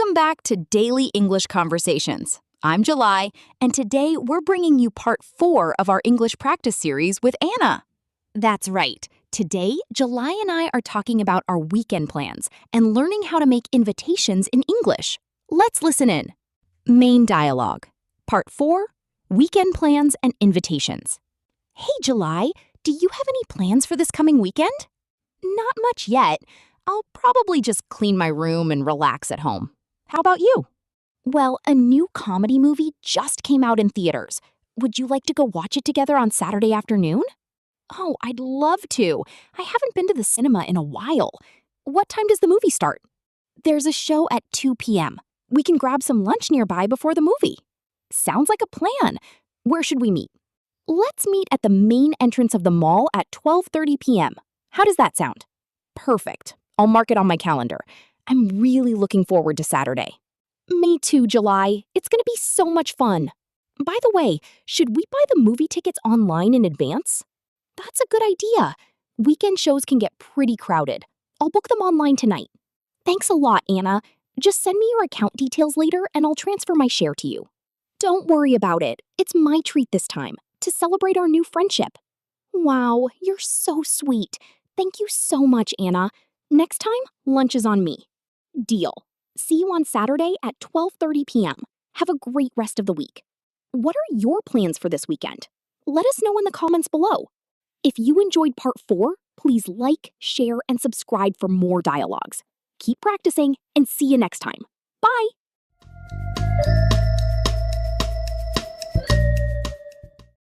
Welcome back to Daily English Conversations. I'm July, and today we're bringing you part 4 of our English practice series with Anna. That's right. Today, July and I are talking about our weekend plans and learning how to make invitations in English. Let's listen in. Main dialogue. Part 4, Weekend Plans and Invitations. Hey, July, do you have any plans for this coming weekend? Not much yet. I'll probably just clean my room and relax at home. How about you? Well, a new comedy movie just came out in theaters. Would you like to go watch it together on Saturday afternoon? Oh, I'd love to. I haven't been to the cinema in a while. What time does the movie start? There's a show at 2 p.m. We can grab some lunch nearby before the movie. Sounds like a plan. Where should we meet? Let's meet at the main entrance of the mall at 12:30 p.m. How does that sound? Perfect. I'll mark it on my calendar. I'm really looking forward to Saturday. Me too, July. It's going to be so much fun. By the way, should we buy the movie tickets online in advance? That's a good idea. Weekend shows can get pretty crowded. I'll book them online tonight. Thanks a lot, Anna. Just send me your account details later and I'll transfer my share to you. Don't worry about it. It's my treat this time, to celebrate our new friendship. Wow, you're so sweet. Thank you so much, Anna. Next time, lunch is on me. Deal. See you on Saturday at 12:30 p.m. Have a great rest of the week. What are your plans for this weekend? Let us know in the comments below. If you enjoyed part 4, please like, share, and subscribe for more dialogues. Keep practicing and see you next time. Bye!